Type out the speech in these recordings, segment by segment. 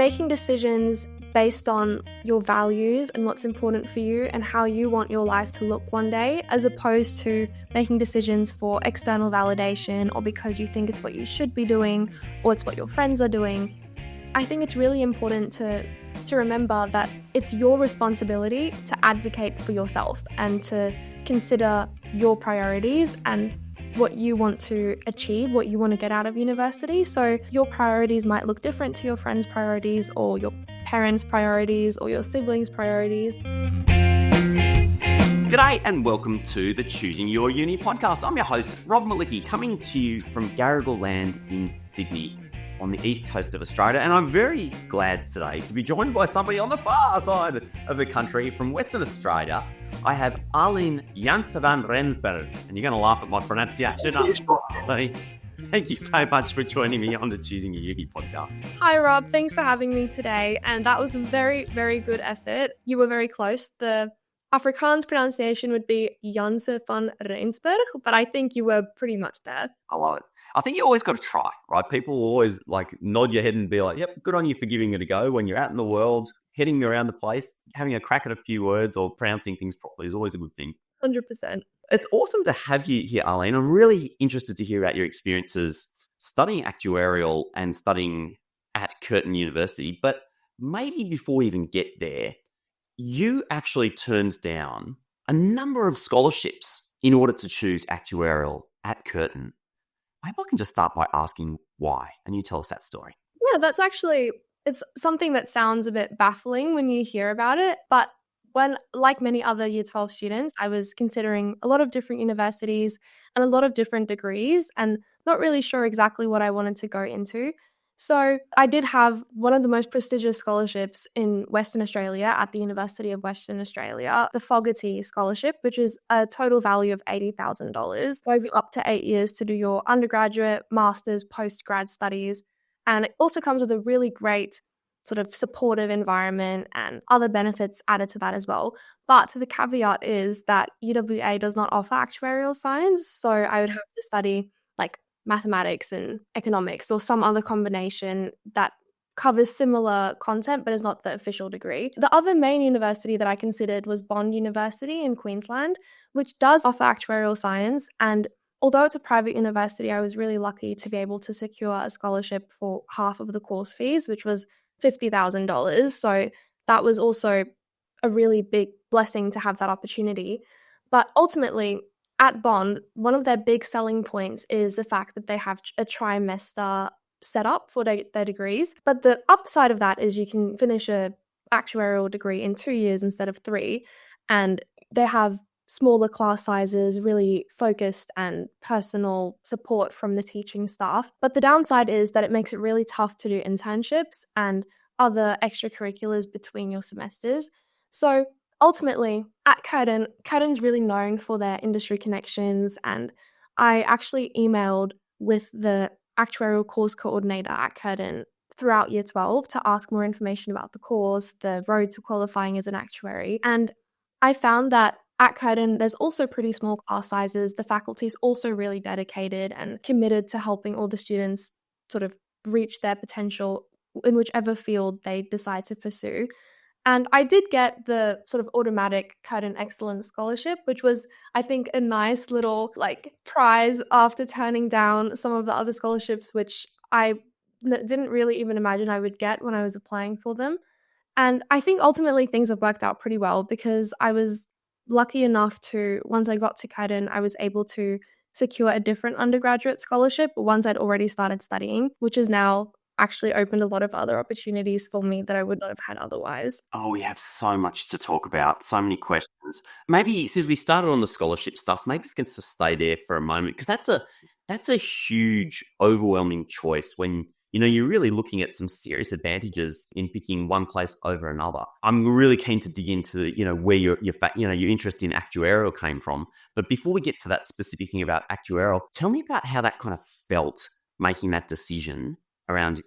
making decisions based on your values and what's important for you and how you want your life to look one day, as opposed to making decisions for external validation or because you think it's what you should be doing or it's what your friends are doing. I think it's really important to remember that it's your responsibility to advocate for yourself and to consider your priorities and what you want to achieve, what you want to get out of university. So your priorities might look different to your friends' priorities or your parents' priorities or your siblings' priorities. G'day and welcome to the Choosing Your Uni podcast. I'm your host, Rob Malicki, coming to you from Garigal Land in Sydney on the east coast of Australia. And I'm very glad today to be joined by somebody on the far side of the country from Western Australia. I have Arlene Janse van Rensburg, and you're going to laugh at my pronunciation. Thank you so much for joining me on the Choosing Your Uni podcast. Hi, Rob. Thanks for having me today. And that was a very, very good effort. You were very close. The Afrikaans pronunciation would be Janse van Rensburg, but I think you were pretty much there. I love it. I think you always got to try, right? People will always nod your head and be like, yep, good on you for giving it a go. When you're out in the world, heading around the place, having a crack at a few words or pronouncing things properly is always a good thing. 100%. It's awesome to have you here, Arlene. I'm really interested to hear about your experiences studying actuarial and studying at Curtin University. But maybe before we even get there, you actually turned down a number of scholarships in order to choose actuarial at Curtin. Maybe I can just start by asking why, and you tell us that story. Yeah, it's something that sounds a bit baffling when you hear about it. But when, like many other Year 12 students, I was considering a lot of different universities and a lot of different degrees and not really sure exactly what I wanted to go into. So I did have one of the most prestigious scholarships in Western Australia at the University of Western Australia, the Fogarty Scholarship, which is a total value of $80,000 over up to 8 years to do your undergraduate, master's, postgrad studies. And it also comes with a really great sort of supportive environment and other benefits added to that as well. But the caveat is that UWA does not offer actuarial science, so I would have to study mathematics and economics or some other combination that covers similar content but is not the official degree. The other main university that I considered was Bond University in Queensland, which does offer actuarial science. And although it's a private university, I was really lucky to be able to secure a scholarship for half of the course fees, which was $50,000. So that was also a really big blessing to have that opportunity. But ultimately, at Bond, one of their big selling points is the fact that they have a trimester setup for their degrees. But the upside of that is you can finish a actuarial degree in 2 years instead of 3. And they have smaller class sizes, really focused and personal support from the teaching staff. But the downside is that it makes it really tough to do internships and other extracurriculars between your semesters. So ultimately, at Curtin's really known for their industry connections, and I actually emailed with the actuarial course coordinator at Curtin throughout Year 12 to ask more information about the course, the road to qualifying as an actuary. And I found that at Curtin, there's also pretty small class sizes. The faculty is also really dedicated and committed to helping all the students sort of reach their potential in whichever field they decide to pursue. And I did get the sort of automatic Curtin Excellence Scholarship, which was, I think, a nice little prize after turning down some of the other scholarships, which I didn't really even imagine I would get when I was applying for them. And I think ultimately things have worked out pretty well because I was lucky enough to, once I got to Curtin, I was able to secure a different undergraduate scholarship once I'd already started studying, which is now actually opened a lot of other opportunities for me that I would not have had otherwise. Oh, we have so much to talk about, so many questions. Maybe since we started on the scholarship stuff, maybe we can just stay there for a moment because that's a huge, overwhelming choice when you're really looking at some serious advantages in picking one place over another. I'm really keen to dig into where your interest in actuarial came from. But before we get to that specific thing about actuarial, tell me about how that kind of felt making that decision around,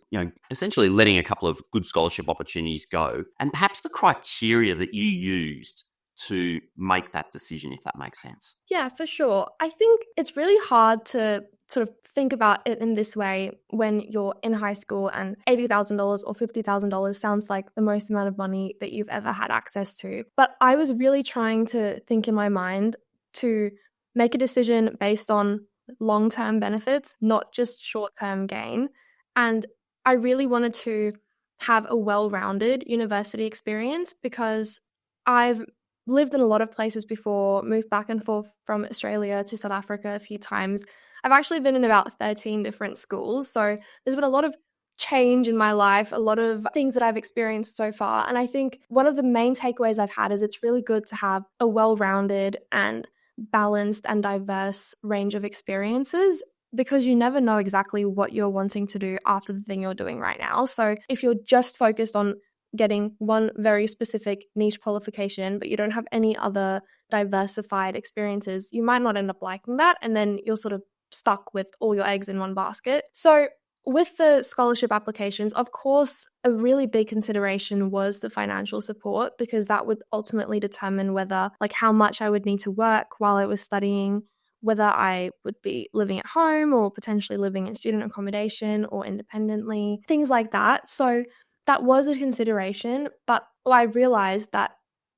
essentially letting a couple of good scholarship opportunities go, and perhaps the criteria that you used to make that decision, if that makes sense. Yeah, for sure. I think it's really hard to sort of think about it in this way when you're in high school and $80,000 or $50,000 sounds like the most amount of money that you've ever had access to. But I was really trying to think in my mind to make a decision based on long-term benefits, not just short-term gain. And I really wanted to have a well-rounded university experience because I've lived in a lot of places before, moved back and forth from Australia to South Africa a few times. I've actually been in about 13 different schools. So there's been a lot of change in my life, a lot of things that I've experienced so far. And I think one of the main takeaways I've had is it's really good to have a well-rounded and balanced and diverse range of experiences because you never know exactly what you're wanting to do after the thing you're doing right now. So if you're just focused on getting one very specific niche qualification, but you don't have any other diversified experiences, you might not end up liking that. And then you're sort of stuck with all your eggs in one basket. So with the scholarship applications, of course, a really big consideration was the financial support because that would ultimately determine whether, like, how much I would need to work while I was studying, whether I would be living at home or potentially living in student accommodation or independently, things like that. So that was a consideration, but I realized that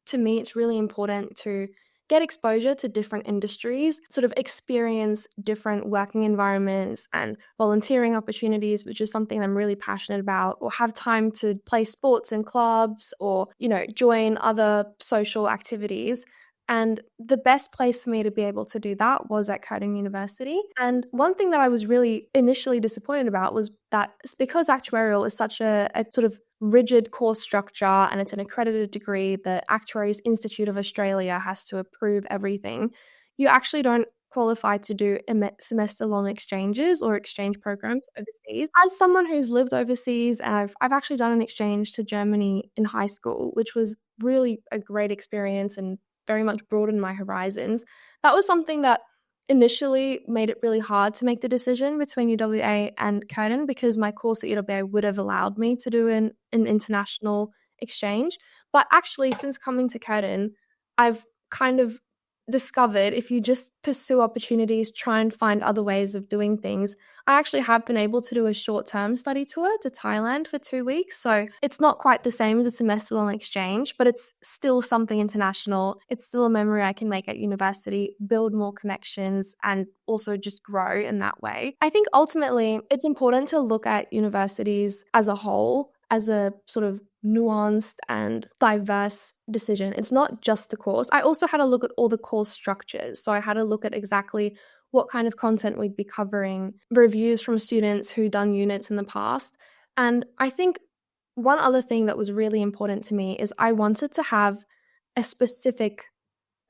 to me, it's really important to get exposure to different industries, sort of experience different working environments and volunteering opportunities, which is something I'm really passionate about, or have time to play sports in clubs or, join other social activities. And the best place for me to be able to do that was at Curtin University. And one thing that I was really initially disappointed about was that because actuarial is such a sort of rigid course structure and it's an accredited degree, the Actuaries Institute of Australia has to approve everything. You actually don't qualify to do semester-long exchanges or exchange programs overseas. As someone who's lived overseas, and I've actually done an exchange to Germany in high school, which was really a great experience and very much broadened my horizons. That was something that initially made it really hard to make the decision between UWA and Curtin because my course at UWA would have allowed me to do an international exchange. But actually, since coming to Curtin, I've kind of discovered if you just pursue opportunities, try and find other ways of doing things. I actually have been able to do a short-term study tour to Thailand for 2 weeks. So it's not quite the same as a semester-long exchange, but it's still something international. It's still a memory I can make at university, build more connections, and also just grow in that way. I think ultimately it's important to look at universities as a whole, as a sort of nuanced and diverse decision. It's not just the course. I also had a look at all the course structures. So I had a look at exactly what kind of content we'd be covering, reviews from students who'd done units in the past. And I think one other thing that was really important to me is I wanted to have a specific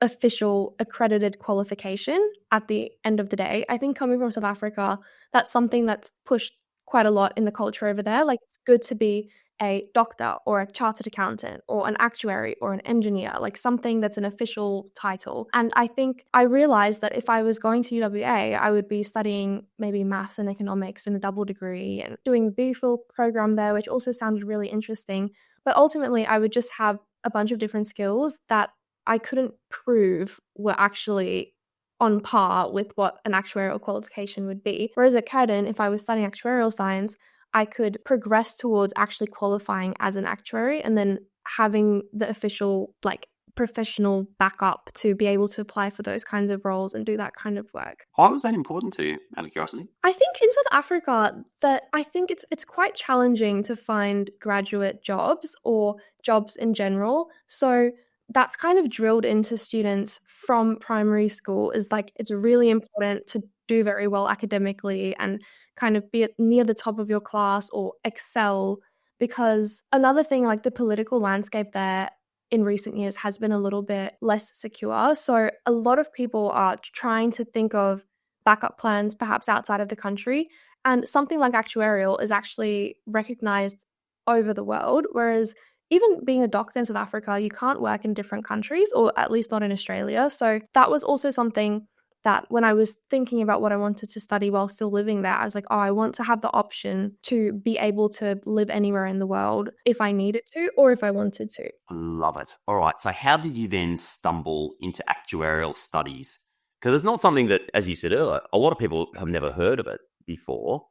official accredited qualification at the end of the day. I think coming from South Africa, that's something that's pushed quite a lot in the culture over there. Like, it's good to be a doctor or a chartered accountant or an actuary or an engineer, like something that's an official title. And I think I realized that if I was going to UWA, I would be studying maybe maths and economics in a double degree and doing the BPhil program there, which also sounded really interesting. But ultimately, I would just have a bunch of different skills that I couldn't prove were actually on par with what an actuarial qualification would be. Whereas at Curtin, if I was studying actuarial science, I could progress towards actually qualifying as an actuary and then having the official, like, professional backup to be able to apply for those kinds of roles and do that kind of work. Why was that important to you, out of curiosity? I think in South Africa that I think it's quite challenging to find graduate jobs or jobs in general. So that's kind of drilled into students from primary school is like it's really important to do very well academically and kind of be near the top of your class or excel, because another thing, like, the political landscape there in recent years has been a little bit less secure. So a lot of people are trying to think of backup plans perhaps outside of the country, and something like actuarial is actually recognized over the world, whereas even being a doctor in South Africa, you can't work in different countries, or at least not in Australia. So that was also something that when I was thinking about what I wanted to study while still living there, I was like, oh, I want to have the option to be able to live anywhere in the world if I needed to or if I wanted to. Love it. All right. So how did you then stumble into actuarial studies? because it's not something that, as you said earlier, a lot of people have never heard of it before,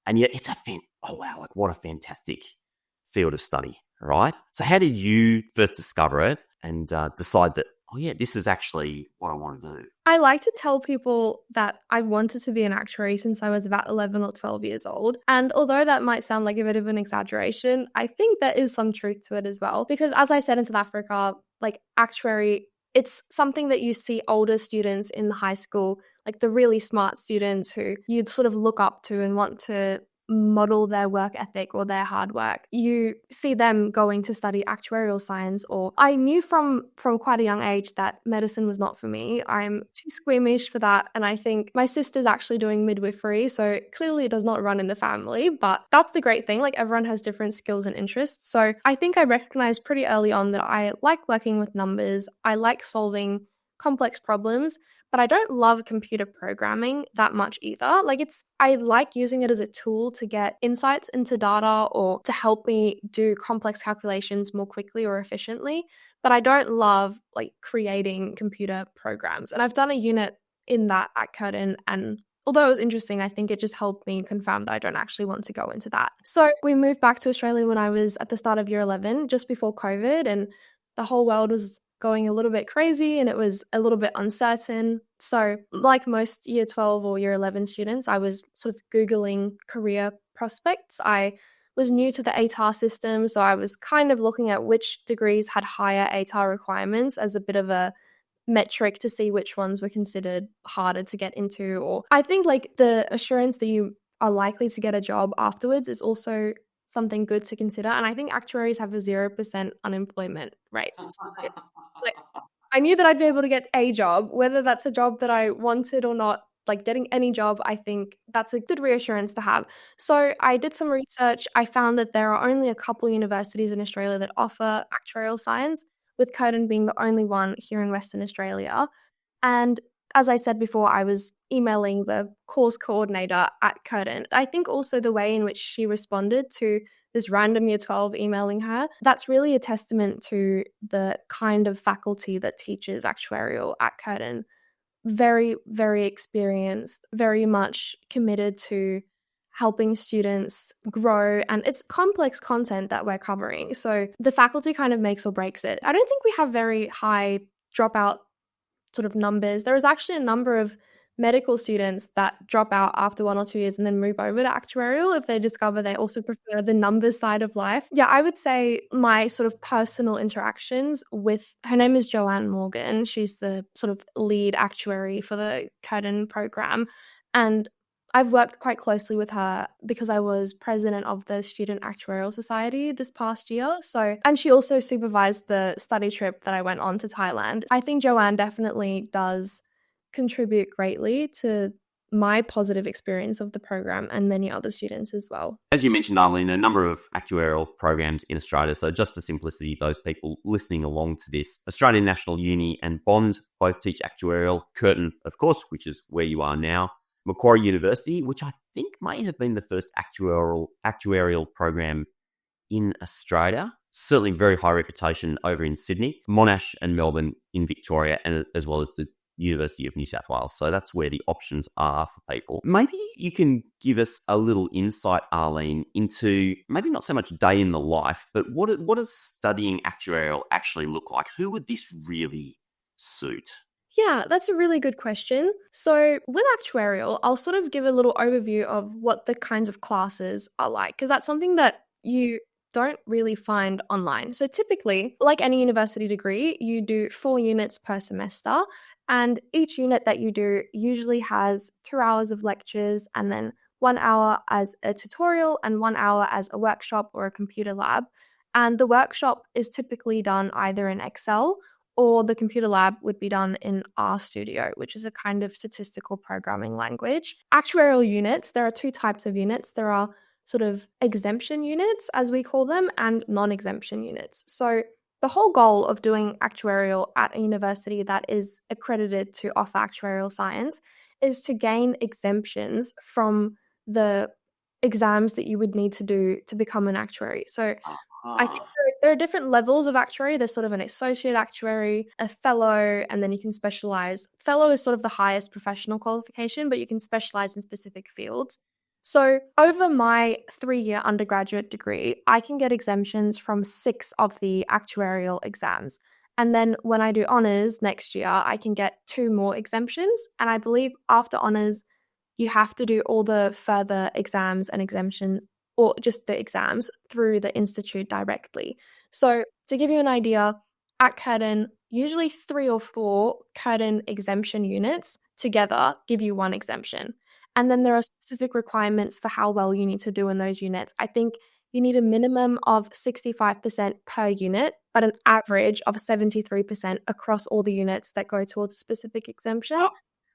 and yet it's oh wow, like what a fantastic field of study, right? So how did you first discover it and decide that, oh yeah, this is actually what I want to do? I like to tell people that I wanted to be an actuary since I was about 11 or 12 years old. And although that might sound like a bit of an exaggeration, I think there is some truth to it as well. Because as I said, in South Africa, like actuary, it's something that you see older students in high school, like the really smart students who you'd sort of look up to and want to model their work ethic or their hard work. You see them going to study actuarial science. Or I knew from quite a young age that medicine was not for me. I'm too squeamish for that, and I think my sister's actually doing midwifery, so clearly it does not run in the family. But that's the great thing, like everyone has different skills and interests. So I think I recognized pretty early on that I like working with numbers, I like solving complex problems, but I don't love computer programming that much either. Like I like using it as a tool to get insights into data or to help me do complex calculations more quickly or efficiently, but I don't love like creating computer programs. And I've done a unit in that at Curtin, and although it was interesting, I think it just helped me confirm that I don't actually want to go into that. So we moved back to Australia when I was at the start of year 11, just before COVID, and the whole world was going a little bit crazy and it was a little bit uncertain. So, like most year 12 or year 11 students, I was sort of Googling career prospects. I was new to the ATAR system, so I was kind of looking at which degrees had higher ATAR requirements as a bit of a metric to see which ones were considered harder to get into. Or I think like the assurance that you are likely to get a job afterwards is also something good to consider. And I think actuaries have a 0% unemployment rate. Like, I knew that I'd be able to get a job, whether that's a job that I wanted or not. Like getting any job, I think that's a good reassurance to have. So I did some research. I found that there are only a couple universities in Australia that offer actuarial science, with Curtin being the only one here in Western Australia. And as I said before, I was emailing the course coordinator at Curtin. I think also the way in which she responded to this random year 12 emailing her, that's really a testament to the kind of faculty that teaches actuarial at Curtin. Very, very experienced, very much committed to helping students grow, and it's complex content that we're covering. So the faculty kind of makes or breaks it. I don't think we have very high dropout sort of numbers. There is actually a number of medical students that drop out after 1 or 2 years and then move over to actuarial if they discover they also prefer the numbers side of life. Yeah, I would say my sort of personal interactions with, her name is Joanne Morgan. She's the sort of lead actuary for the Curtin program. And I've worked quite closely with her because I was president of the Student Actuarial Society this past year. So, and she also supervised the study trip that I went on to Thailand. I think Joanne definitely does contribute greatly to my positive experience of the program and many other students as well. As you mentioned, Arlene, a number of actuarial programs in Australia. So just for simplicity, those people listening along to this, Australian National Uni and Bond both teach actuarial. Curtin, of course, which is where you are now. Macquarie University, which I think may have been the first actuarial program in Australia. Certainly very high reputation over in Sydney. Monash and Melbourne in Victoria, and as well as the University of New South Wales. So that's where the options are for people. Maybe you can give us a little insight, Arlene, into maybe not so much day in the life, but what does studying actuarial actually look like? Who would this really suit? Yeah, that's a really good question. So, with actuarial, I'll sort of give a little overview of what the kinds of classes are like, because that's something that you don't really find online. So, typically, like any university degree, you do 4 units per semester, and each unit that you do usually has 2 hours of lectures and then 1 hour as a tutorial and 1 hour as a workshop or a computer lab. And the workshop is typically done either in Excel, or the computer lab would be done in RStudio, which is a kind of statistical programming language. Actuarial units, there are 2 types of units. There are sort of exemption units, as we call them, and non-exemption units. So the whole goal of doing actuarial at a university that is accredited to offer actuarial science is to gain exemptions from the exams that you would need to do to become an actuary. So I think Ah, there are there are different levels of actuary. There's sort of an associate actuary, a fellow, and then you can specialize. Fellow is sort of the highest professional qualification, but you can specialize in specific fields. So over my 3-year undergraduate degree, I can get exemptions from 6 of the actuarial exams. And then when I do honors next year, I can get 2 more exemptions. And I believe after honors, you have to do all the further exams and exemptions, or just the exams, through the institute directly. So to give you an idea, at Curtin, usually 3 or 4 Curtin exemption units together give you 1 exemption. And then there are specific requirements for how well you need to do in those units. I think you need a minimum of 65% per unit, but an average of 73% across all the units that go towards a specific exemption. Oh,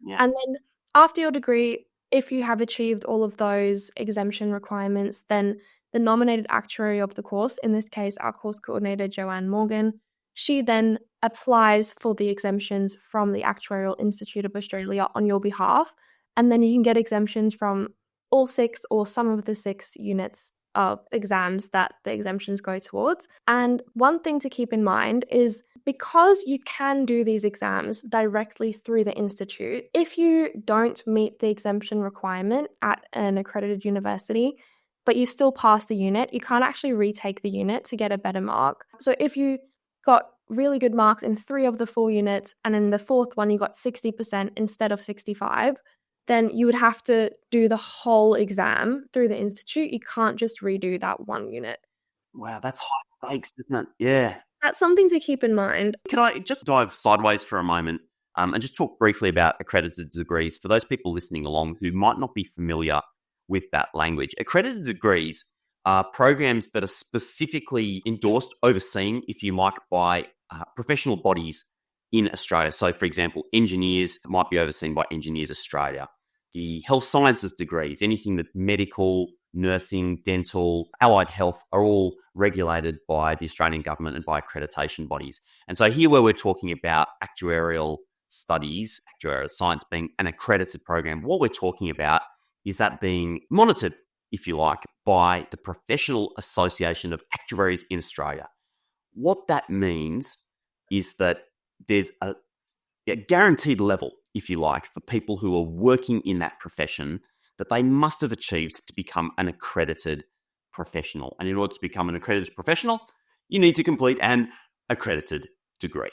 yeah. And then after your degree, if you have achieved all of those exemption requirements, then the nominated actuary of the course, in this case, our course coordinator, Joanne Morgan, she then applies for the exemptions from the Actuarial Institute of Australia on your behalf. And then you can get exemptions from all 6 or some of the 6 units of exams that the exemptions go towards. And one thing to keep in mind is because you can do these exams directly through the institute, if you don't meet the exemption requirement at an accredited university, but you still pass the unit, you can't actually retake the unit to get a better mark. So if you got really good marks in 3 of the 4 units, and in the 4th one you got 60% instead of 65, then you would have to do the whole exam through the institute. You can't just redo that 1 unit. Wow, that's high stakes, isn't it? Yeah. That's something to keep in mind. Can I just dive sideways for a moment and just talk briefly about accredited degrees for those people listening along who might not be familiar with that language? Accredited degrees are programs that are specifically endorsed, overseen, if you like, by professional bodies in Australia. So, for example, engineers might be overseen by Engineers Australia. The health sciences degrees, anything that's medical, nursing, dental, allied health, are all regulated by the Australian government and by accreditation bodies. And so here where we're talking about actuarial studies, actuarial science being an accredited program, what we're talking about is that being monitored, if you like, by the Professional Association of Actuaries in Australia. What that means is that there's a guaranteed level, if you like, for people who are working in that profession that they must have achieved to become an accredited professional. And in order to become an accredited professional, you need to complete an accredited degree.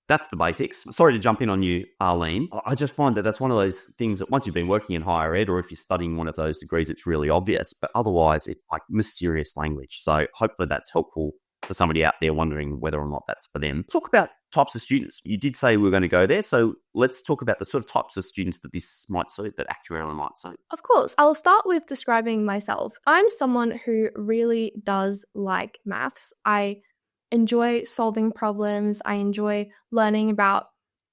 That's the basics. Sorry to jump in on you, Arlene. I just find that that's one of those things that once you've been working in higher ed, or if you're studying one of those degrees, it's really obvious. But otherwise, it's like mysterious language. So hopefully that's helpful for somebody out there wondering whether or not that's for them. Talk about types of students. You did say we were going to go there, so let's talk about the sort of types of students that this might suit, that actuarial might suit. Of course, I'll start with describing myself. I'm someone who really does like maths. I enjoy solving problems. I enjoy learning about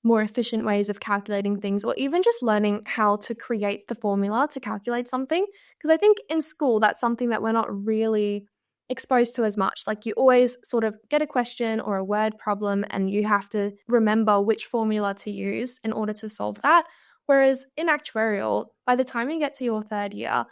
more efficient ways of calculating things, or even just learning how to create the formula to calculate something. Because I think in school, that's something that we're not really exposed to as much. Like, you always sort of get a question or a word problem and you have to remember which formula to use in order to solve that. Whereas in actuarial, by the time you get to your 3rd year,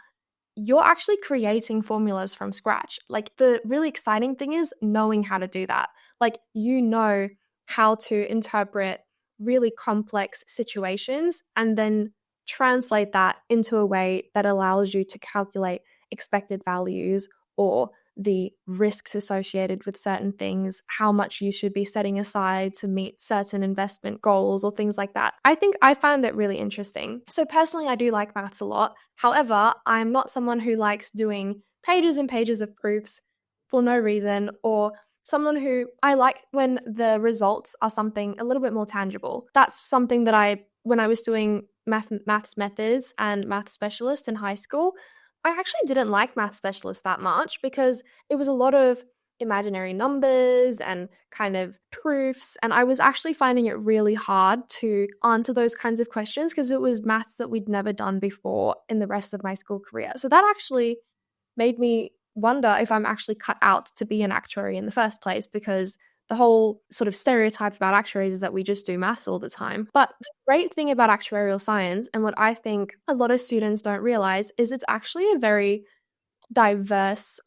you're actually creating formulas from scratch. Like, the really exciting thing is knowing how to do that. Like, you know how to interpret really complex situations and then translate that into a way that allows you to calculate expected values, or the risks associated with certain things, how much you should be setting aside to meet certain investment goals or things like that. I think I find that really interesting. So personally, I do like maths a lot. However, I'm not someone who likes doing pages and pages of proofs for no reason, or someone who I like when the results are something a little bit more tangible. That's something that when I was doing maths methods and math specialist in high school, I actually didn't like math specialist that much because it was a lot of imaginary numbers and kind of proofs. And I was actually finding it really hard to answer those kinds of questions because it was maths that we'd never done before in the rest of my school career. So that actually made me wonder if I'm actually cut out to be an actuary in the first place, because the whole sort of stereotype about actuaries is that we just do maths all the time. But the great thing about actuarial science, and what I think a lot of students don't realize, is it's actually a very diverse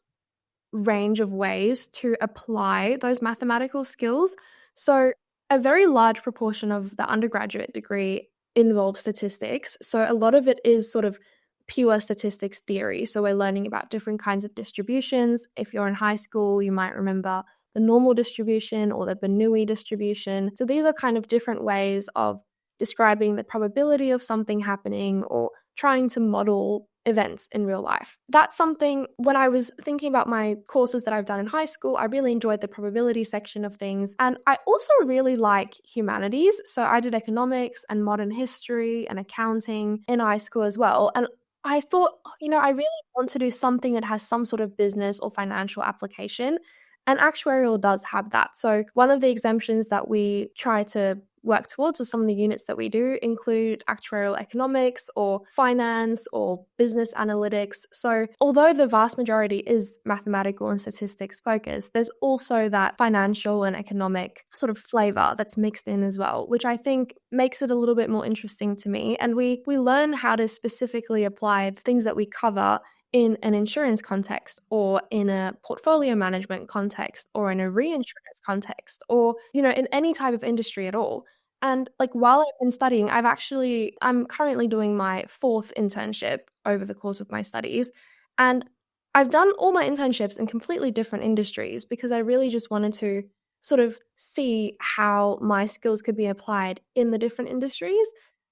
range of ways to apply those mathematical skills. So, a very large proportion of the undergraduate degree involves statistics. So, a lot of it is sort of pure statistics theory. So, we're learning about different kinds of distributions. If you're in high school, you might remember the normal distribution or the Bernoulli distribution. So, these are kind of different ways of describing the probability of something happening or trying to model events in real life. That's something, when I was thinking about my courses that I've done in high school, I really enjoyed the probability section of things. And I also really like humanities. So I did economics and modern history and accounting in high school as well. And I thought, I really want to do something that has some sort of business or financial application. And actuarial does have that. So one of the exemptions that we try to work towards, or some of the units that we do, include actuarial economics or finance or business analytics. So although the vast majority is mathematical and statistics focused, there's also that financial and economic sort of flavor that's mixed in as well, which I think makes it a little bit more interesting to me. And we learn how to specifically apply the things that we cover in an insurance context or in a portfolio management context or in a reinsurance context or, in any type of industry at all. And like while I've been studying, I'm currently doing my fourth internship over the course of my studies. And I've done all my internships in completely different industries because I really just wanted to sort of see how my skills could be applied in the different industries.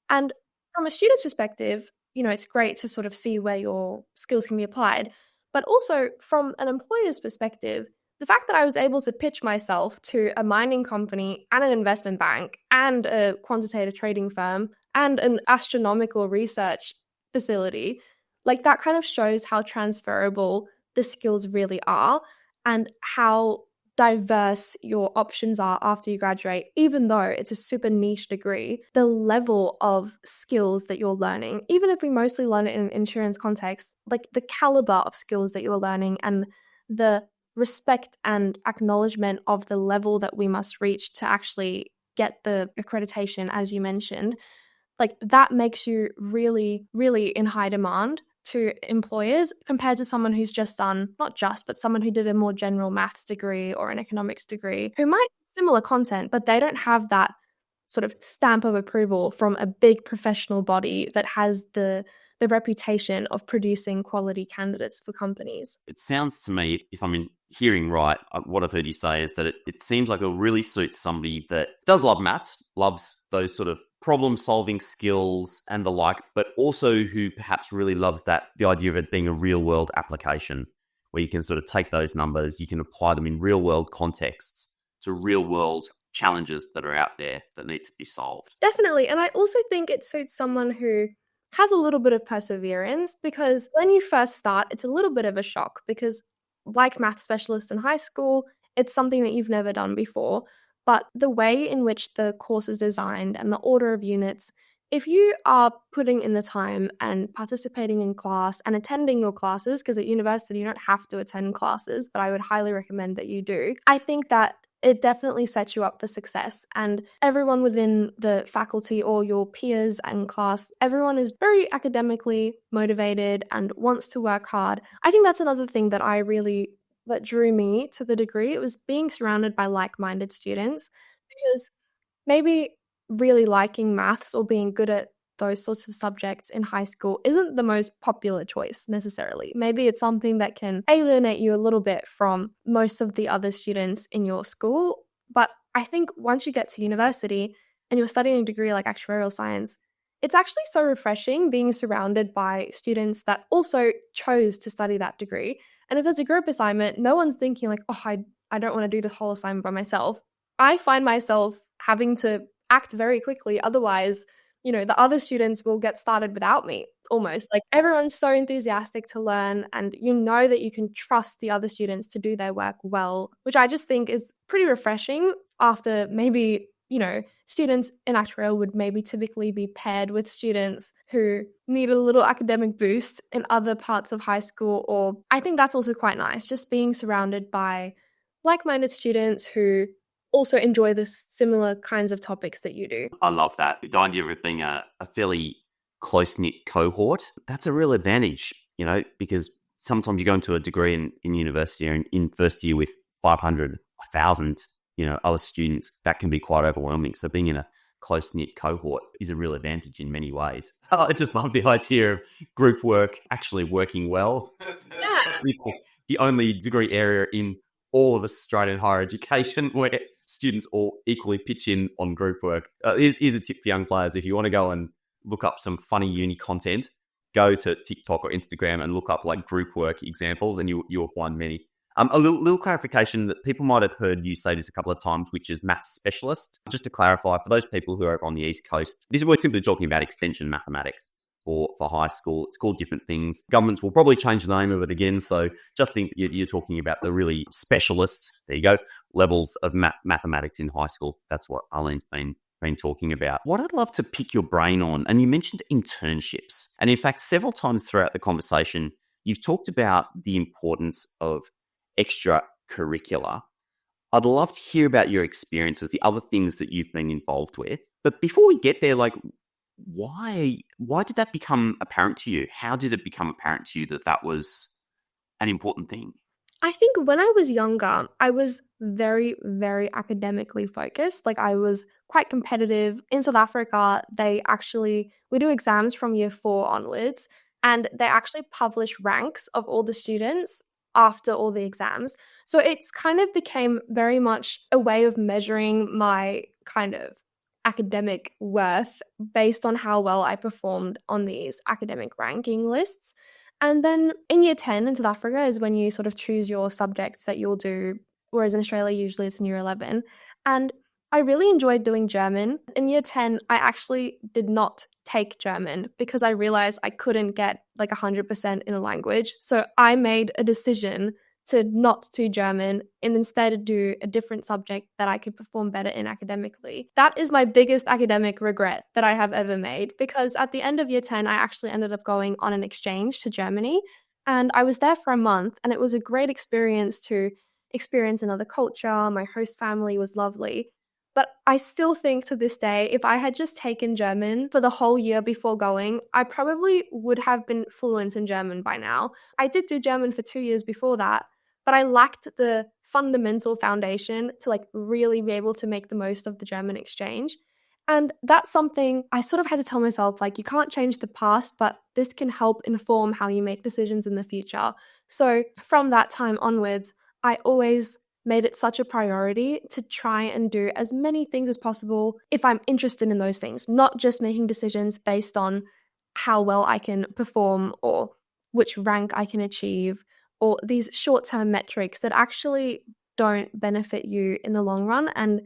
And from a student's perspective, it's great to sort of see where your skills can be applied. But also from an employer's perspective, the fact that I was able to pitch myself to a mining company and an investment bank and a quantitative trading firm and an astronomical research facility, like that kind of shows how transferable the skills really are and how diverse your options are after you graduate. Even though it's a super niche degree, the level of skills that you're learning, even if we mostly learn it in an insurance context, like the caliber of skills that you're learning and the respect and acknowledgement of the level that we must reach to actually get the accreditation, as you mentioned, like that makes you really, really in high demand to employers compared to someone who's just done, not just, but someone who did a more general maths degree or an economics degree who might similar content, but they don't have that sort of stamp of approval from a big professional body that has the reputation of producing quality candidates for companies. It sounds to me, if I'm hearing right, what I've heard you say is that it seems like it really suits somebody that does love maths, loves those sort of problem-solving skills and the like, but also who perhaps really loves the idea of it being a real-world application where you can sort of take those numbers, you can apply them in real-world contexts to real-world challenges that are out there that need to be solved. Definitely. And I also think it suits someone who has a little bit of perseverance because when you first start, it's a little bit of a shock because, like math specialist in high school, it's something that you've never done before. But the way in which the course is designed and the order of units, if you are putting in the time and participating in class and attending your classes, because at university you don't have to attend classes, but I would highly recommend that you do, I think that it definitely sets you up for success. And everyone within the faculty or your peers and class, everyone is very academically motivated and wants to work hard. I think that's another thing that drew me to the degree. It was being surrounded by like-minded students because maybe really liking maths or being good at those sorts of subjects in high school isn't the most popular choice necessarily. Maybe it's something that can alienate you a little bit from most of the other students in your school. But I think once you get to university and you're studying a degree like actuarial science, it's actually so refreshing being surrounded by students that also chose to study that degree. And if there's a group assignment, no one's thinking like, oh, I don't want to do this whole assignment by myself. I find myself having to act very quickly. Otherwise, the other students will get started without me almost. Like everyone's so enthusiastic to learn and that you can trust the other students to do their work well, which I just think is pretty refreshing after maybe, students in actuarial would maybe typically be paired with students who need a little academic boost in other parts of high school. Or I think that's also quite nice, just being surrounded by like-minded students who also enjoy the similar kinds of topics that you do. I love that. The idea of it being a fairly close-knit cohort, that's a real advantage, because sometimes you go into a degree in university or in first year with 500, 1,000, other students, that can be quite overwhelming. So being in a close-knit cohort is a real advantage in many ways. I just love the idea of group work actually working well. Yeah. The only degree area in all of Australian higher education where students all equally pitch in on group work. Here's a tip for young players. If you want to go and look up some funny uni content, go to TikTok or Instagram and look up like group work examples, and you'll find many. A little clarification that people might have heard you say this a couple of times, which is maths specialist. Just to clarify, for those people who are on the East Coast, we're simply talking about extension mathematics for high school. It's called different things. Governments will probably change the name of it again. So just think you're talking about the really specialist, there you go, levels of mathematics in high school. That's what Arlene's been talking about. What I'd love to pick your brain on, and you mentioned internships. And in fact, several times throughout the conversation, you've talked about the importance of extracurricular. I'd love to hear about your experiences, the other things that you've been involved with. But before we get there, like, why did that become apparent to you? How did it become apparent to you that was an important thing? I think when I was younger, I was very, very academically focused. Like, I was quite competitive. In South Africa, we do exams from year 4 onwards, and they actually publish ranks of all the students after all the exams. So it's kind of became very much a way of measuring my kind of academic worth based on how well I performed on these academic ranking lists. And then in year 10 in South Africa is when you sort of choose your subjects that you'll do, whereas in Australia, usually it's in year 11. And I really enjoyed doing German. In year 10, I actually did not take German because I realized I couldn't get like 100% in a language. So I made a decision to not do German and instead do a different subject that I could perform better in academically. That is my biggest academic regret that I have ever made, because at the end of year 10, I actually ended up going on an exchange to Germany, and I was there for a month, and it was a great experience to experience another culture. My host family was lovely. But I still think to this day, if I had just taken German for the whole year before going, I probably would have been fluent in German by now. I did do German for 2 years before that, but I lacked the fundamental foundation to like really be able to make the most of the German exchange. And that's something I sort of had to tell myself, like, you can't change the past, but this can help inform how you make decisions in the future. So from that time onwards, I always made it such a priority to try and do as many things as possible if I'm interested in those things, not just making decisions based on how well I can perform or which rank I can achieve, or these short-term metrics that actually don't benefit you in the long run, and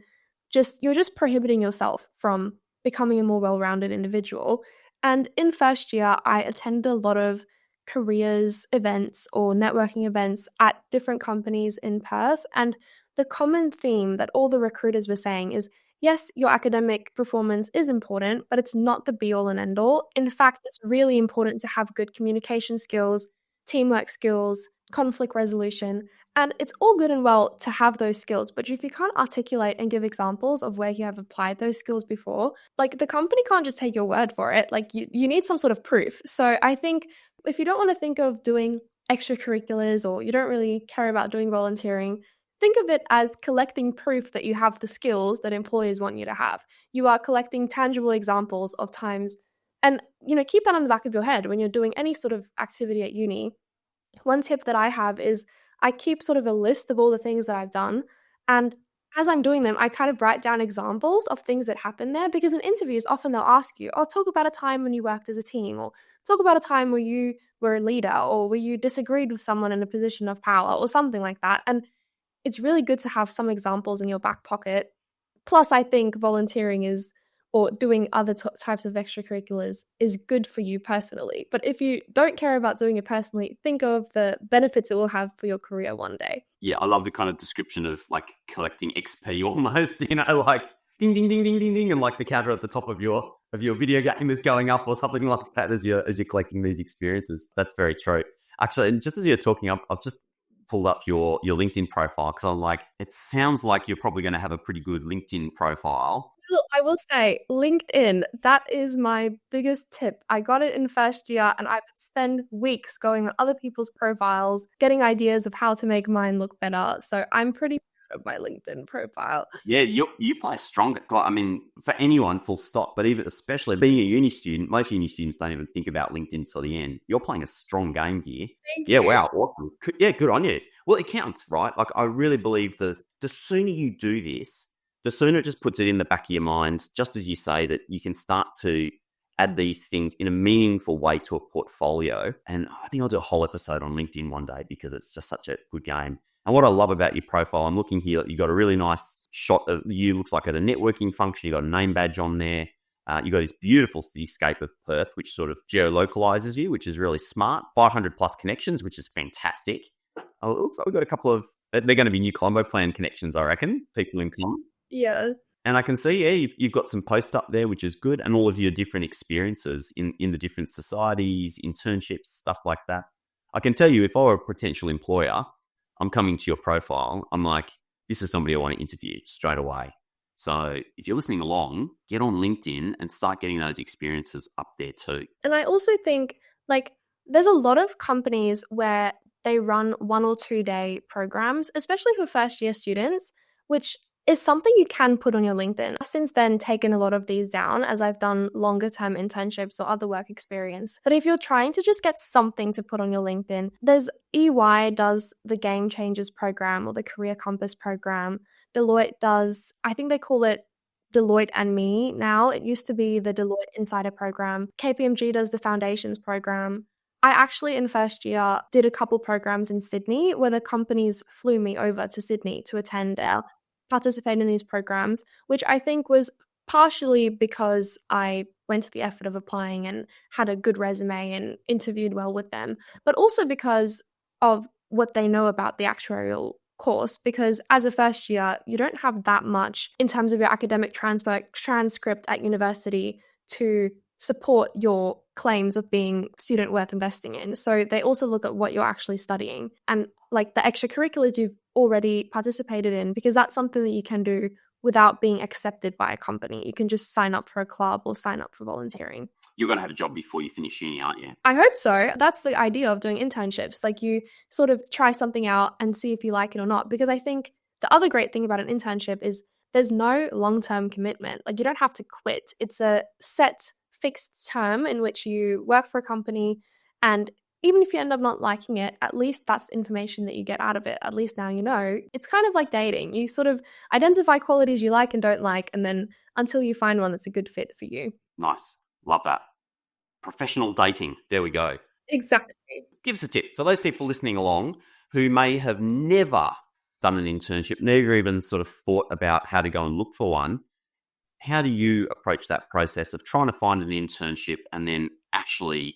you're just prohibiting yourself from becoming a more well-rounded individual. And in first year, I attended a lot of careers events or networking events at different companies in Perth. And the common theme that all the recruiters were saying is, yes, your academic performance is important, but it's not the be all and end all. In fact, it's really important to have good communication skills, teamwork skills, conflict resolution. And it's all good and well to have those skills, but if you can't articulate and give examples of where you have applied those skills before, like, the company can't just take your word for it. Like, you need some sort of proof. So I think if you don't want to think of doing extracurriculars, or you don't really care about doing volunteering, think of it as collecting proof that you have the skills that employers want you to have. You are collecting tangible examples of times, and keep that on the back of your head when you're doing any sort of activity at uni. One tip that I have is I keep sort of a list of all the things that I've done, and as I'm doing them, I kind of write down examples of things that happen there, because in interviews, often they'll ask you, oh, talk about a time when you worked as a team, or talk about a time where you were a leader, or where you disagreed with someone in a position of power, or something like that. And it's really good to have some examples in your back pocket. Plus, I think volunteering or doing other types of extracurriculars is good for you personally. But if you don't care about doing it personally, think of the benefits it will have for your career one day. Yeah, I love the kind of description of like collecting XP almost, like ding, ding, ding, ding, ding, ding, and like the counter at the top of your video game is going up or something like that as you're collecting these experiences. That's very true. Actually, and just as you're talking up, I've just pulled up your LinkedIn profile, because I'm like, it sounds like you're probably going to have a pretty good LinkedIn profile. I will say LinkedIn, that is my biggest tip. I got it in first year and I would spend weeks going on other people's profiles, getting ideas of how to make mine look better. So I'm pretty proud of my LinkedIn profile. Yeah, you play a strong. I mean, for anyone, full stop. But even especially being a uni student, most uni students don't even think about LinkedIn till the end. You're playing a strong game here. Thank Yeah, you. wow, awesome. Yeah, good on you. Well, it counts, right? Like I really believe the sooner you do this, the sooner it just puts it in the back of your mind. Just as you say that you can start to add these things in a meaningful way to a portfolio. And I think I'll do a whole episode on LinkedIn one day because it's just such a good game. And what I love about your profile, I'm looking here, you got a really nice shot of you, looks like at a networking function. You got a name badge on there. You got this beautiful cityscape of Perth, which sort of geolocalizes you, which is really smart. 500 plus connections, which is fantastic. Oh, it looks like we've got a couple of, they're going to be new Colombo plan connections, I reckon, people in common. Yeah. And I can see, yeah, you've got some posts up there, which is good, and all of your different experiences in the different societies, internships, stuff like that. I can tell you, if I were a potential employer, I'm coming to your profile, I'm like, this is somebody I want to interview straight away. So if you're listening along, get on LinkedIn and start getting those experiences up there too. And I also think like there's a lot of companies where they run 1 or 2 day programs, especially for first year students, which is something you can put on your LinkedIn. I've since then taken a lot of these down as I've done longer term internships or other work experience. But if you're trying to just get something to put on your LinkedIn, there's EY does the Game Changers program or the Career Compass program. Deloitte does, I think they call it Deloitte and Me now. It used to be the Deloitte Insider program. KPMG does the Foundations program. I actually, in first year, did a couple programs in Sydney where the companies flew me over to Sydney to attend our participate in these programs, which I think was partially because I went to the effort of applying and had a good resume and interviewed well with them, but also because of what they know about the actuarial course. Because as a first year, you don't have that much in terms of your academic transcript at university to support your claims of being student worth investing in. So they also look at what you're actually studying and like the extracurriculars you've already participated in, because that's something that you can do without being accepted by a company. You can just sign up for a club or sign up for volunteering. You're going to have a job before you finish uni, aren't you? I hope so. That's the idea of doing internships. Like you sort of try something out and see if you like it or not. Because I think the other great thing about an internship is there's no long-term commitment. Like you don't have to quit. It's a set fixed term in which you work for a company, and even if you end up not liking it, at least that's information that you get out of it. At least now you know. It's kind of like dating. You sort of identify qualities you like and don't like, and then until you find one that's a good fit for you. Nice. Love that. Professional dating. There we go. Exactly. Give us a tip for those people listening along who may have never done an internship, never even sort of thought about how to go and look for one. How do you approach that process of trying to find an internship and then actually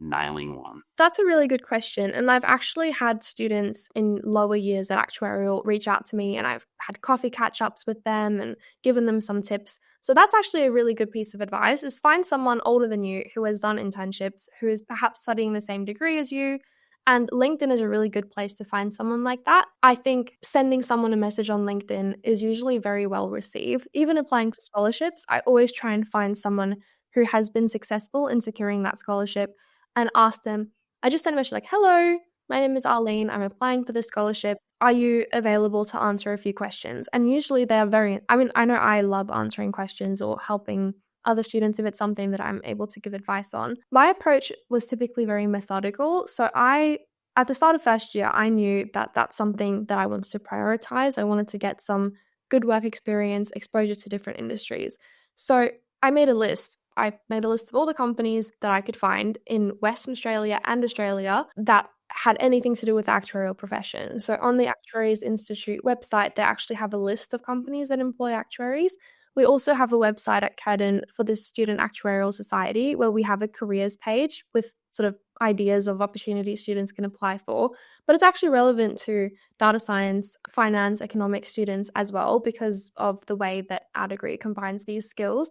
nailing one? That's a really good question. And I've actually had students in lower years at Actuarial reach out to me, and I've had coffee catch ups with them and given them some tips. So that's actually a really good piece of advice, is find someone older than you who has done internships, who is perhaps studying the same degree as you. And LinkedIn is a really good place to find someone like that. I think sending someone a message on LinkedIn is usually very well received. Even applying for scholarships, I always try and find someone who has been successful in securing that scholarship and ask them. I just send a message like, hello, my name is Arlene. I'm applying for this scholarship. Are you available to answer a few questions? And usually they are I know I love answering questions or helping other students if it's something that I'm able to give advice on. My approach was typically very methodical. So at the start of first year, I knew that that's something that I wanted to prioritize. I wanted to get some good work experience, exposure to different industries. So I made a list. I made a list of all the companies that I could find in Western Australia and Australia that had anything to do with the actuarial profession. So on the Actuaries Institute website, they actually have a list of companies that employ actuaries. We also have a website at Curtin for the Student Actuarial Society where we have a careers page with sort of ideas of opportunities students can apply for. But it's actually relevant to data science, finance, economics students as well because of the way that our degree combines these skills.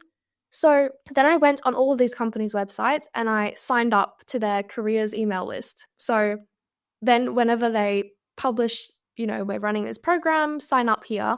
So then I went on all of these companies' websites and I signed up to their careers email list. So then whenever they publish, we're running this program, sign up here,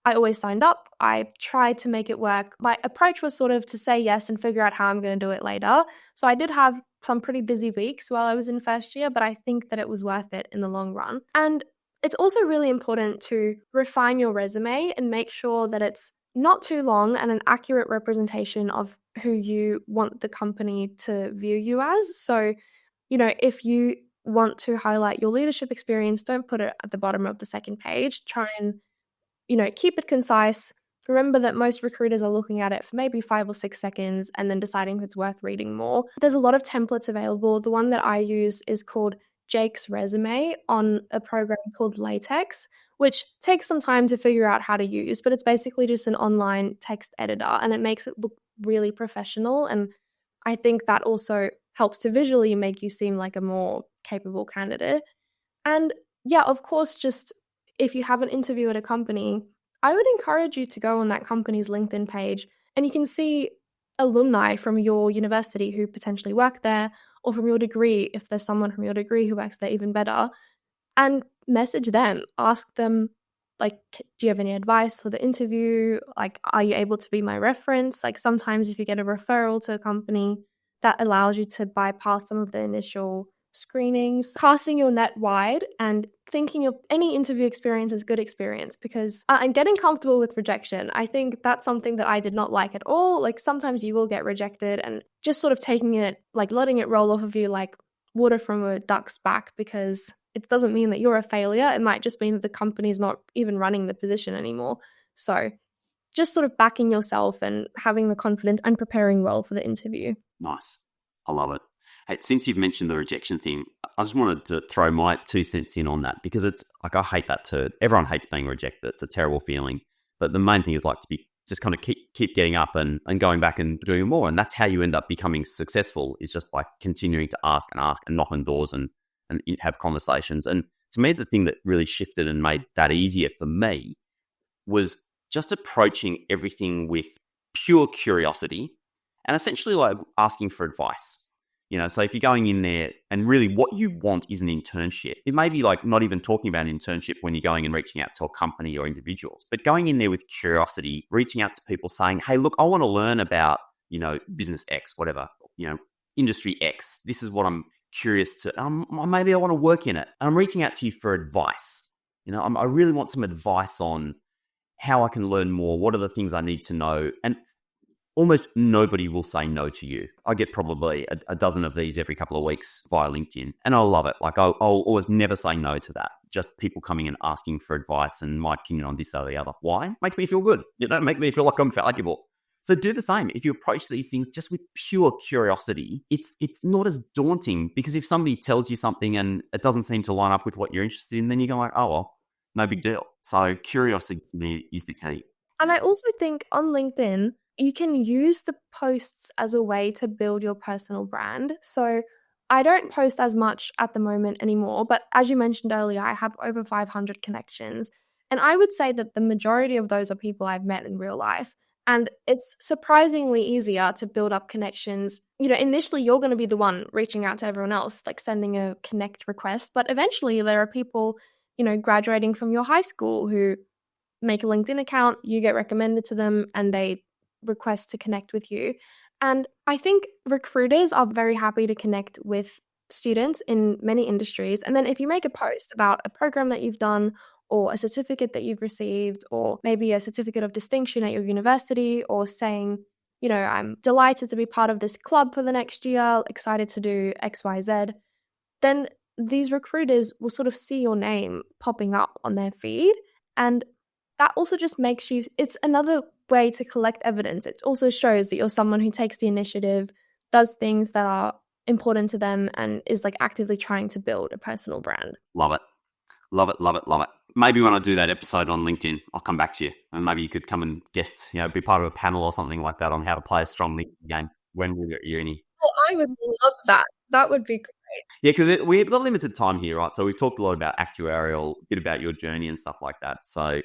I always signed up. I tried to make it work. My approach was sort of to say yes and figure out how I'm going to do it later. So I did have some pretty busy weeks while I was in first year, but I think that it was worth it in the long run. And it's also really important to refine your resume and make sure that it's not too long and an accurate representation of who you want the company to view you as. So, if you want to highlight your leadership experience, don't put it at the bottom of the second page. Try and keep it concise. Remember that most recruiters are looking at it for maybe 5 or 6 seconds and then deciding if it's worth reading more. There's a lot of templates available. The one that I use is called Jake's Resume on a program called Latex, which takes some time to figure out how to use, but it's basically just an online text editor and it makes it look really professional. And I think that also helps to visually make you seem like a more capable candidate. And yeah, of course, just if you have an interview at a company, I would encourage you to go on that company's LinkedIn page and you can see alumni from your university who potentially work there, or from your degree, if there's someone from your degree who works there, even better, and message them. Ask them, like, do you have any advice for the interview? Like, are you able to be my reference? Like, sometimes if you get a referral to a company, that allows you to bypass some of the initial screenings, casting your net wide and thinking of any interview experience as good experience, because I'm getting comfortable with rejection. I think that's something that I did not like at all. Like, sometimes you will get rejected, and just sort of taking it, like letting it roll off of you like water from a duck's back, because it doesn't mean that you're a failure. It might just mean that the company's not even running the position anymore. So just sort of backing yourself and having the confidence and preparing well for the interview. Nice. I love it. Hey, since you've mentioned the rejection thing, I just wanted to throw my 2 cents in on that, because it's like, I hate that too. Everyone hates being rejected. It's a terrible feeling. But the main thing is like to be just kind of keep getting up and going back and doing more. And that's how you end up becoming successful, is just by continuing to ask and knock on doors and have conversations. And to me, the thing that really shifted and made that easier for me was just approaching everything with pure curiosity and essentially like asking for advice. So if you're going in there and really what you want is an internship, it may be like not even talking about an internship when you're going and reaching out to a company or individuals, but going in there with curiosity, reaching out to people saying, hey, look, I want to learn about, business X, whatever, industry X. This is what I'm curious to, maybe I want to work in it. And I'm reaching out to you for advice. I really want some advice on how I can learn more. What are the things I need to know? And almost nobody will say no to you. I get probably a dozen of these every couple of weeks via LinkedIn, and I love it. Like, I'll always never say no to that. Just people coming and asking for advice and my opinion on this, that, or the other. Why? Makes me feel good. Make me feel like I'm valuable. So do the same. If you approach these things just with pure curiosity, it's not as daunting, because if somebody tells you something and it doesn't seem to line up with what you're interested in, then you go like, oh, well, no big deal. So curiosity to me is the key. And I also think on LinkedIn, you can use the posts as a way to build your personal brand. So I don't post as much at the moment anymore, but as you mentioned earlier, I have over 500 connections. And I would say that the majority of those are people I've met in real life. And it's surprisingly easier to build up connections. Initially you're going to be the one reaching out to everyone else, like sending a connect request. But eventually there are people, graduating from your high school who make a LinkedIn account, you get recommended to them, and they request to connect with you. And I think recruiters are very happy to connect with students in many industries. And then if you make a post about a program that you've done, or a certificate that you've received, or maybe a certificate of distinction at your university, or saying, I'm delighted to be part of this club for the next year, excited to do XYZ, then these recruiters will sort of see your name popping up on their feed. And that also just makes you, it's another way to collect evidence. It also shows that you're someone who takes the initiative, does things that are important to them, and is like actively trying to build a personal brand. Love it. Love it, love it, love it. Maybe when I do that episode on LinkedIn, I'll come back to you, and maybe you could come and guest, be part of a panel or something like that on how to play a strong LinkedIn game when we're at uni. Well, I would love that. That would be great. Yeah, because we've got limited time here, right? So we've talked a lot about actuarial, a bit about your journey and stuff like that. So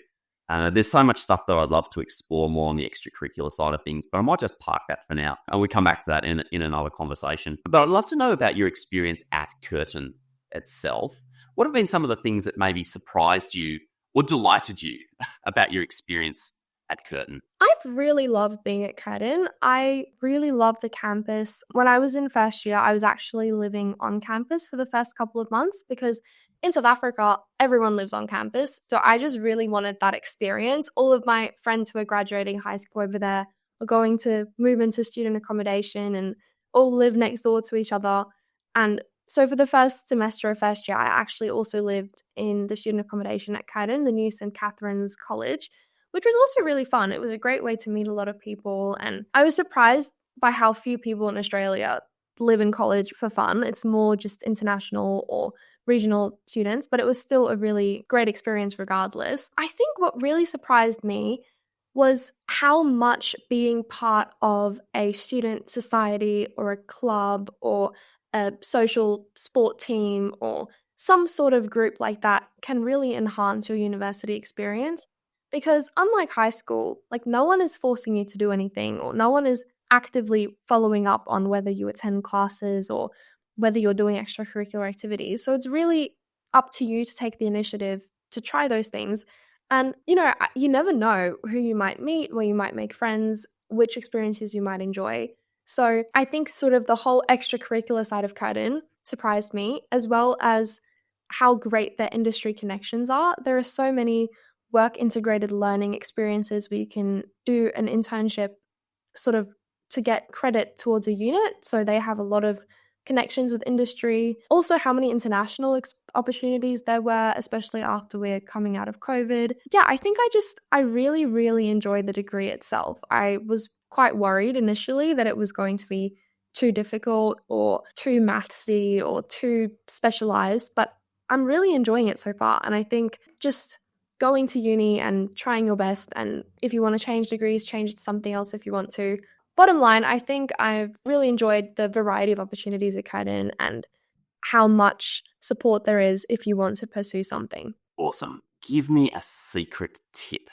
there's so much stuff that I'd love to explore more on the extracurricular side of things, but I might just park that for now, and we come back to that in another conversation. But I'd love to know about your experience at Curtin itself. What have been some of the things that maybe surprised you What delighted you about your experience at Curtin? I've really loved being at Curtin. I really love the campus. When I was in first year, I was actually living on campus for the first couple of months because in South Africa, everyone lives on campus. So I just really wanted that experience. All of my friends who are graduating high school over there are going to move into student accommodation and all live next door to each other. And so for the first semester of first year, I actually also lived in the student accommodation at Curtin, the new St. Catherine's College, which was also really fun. It was a great way to meet a lot of people. And I was surprised by how few people in Australia live in college for fun. It's more just international or regional students, but it was still a really great experience regardless. I think what really surprised me was how much being part of a student society or a club or a social sport team or some sort of group like that can really enhance your university experience. Because unlike high school, like no one is forcing you to do anything or no one is actively following up on whether you attend classes or whether you're doing extracurricular activities. So it's really up to you to take the initiative to try those things. And, you never know who you might meet, where you might make friends, which experiences you might enjoy. So I think sort of the whole extracurricular side of Curtin surprised me, as well as how great their industry connections are. There are so many work integrated learning experiences where you can do an internship sort of to get credit towards a unit. So they have a lot of connections with industry. Also, how many international opportunities there were, especially after we're coming out of COVID. Yeah, I think I really, really enjoyed the degree itself. I was quite worried initially that it was going to be too difficult or too mathsy or too specialized, but I'm really enjoying it so far. And I think just going to uni and trying your best, and if you want to change degrees, change it to something else if you want to. Bottom line, I think I've really enjoyed the variety of opportunities at Curtin and how much support there is if you want to pursue something. Awesome. Give me a secret tip.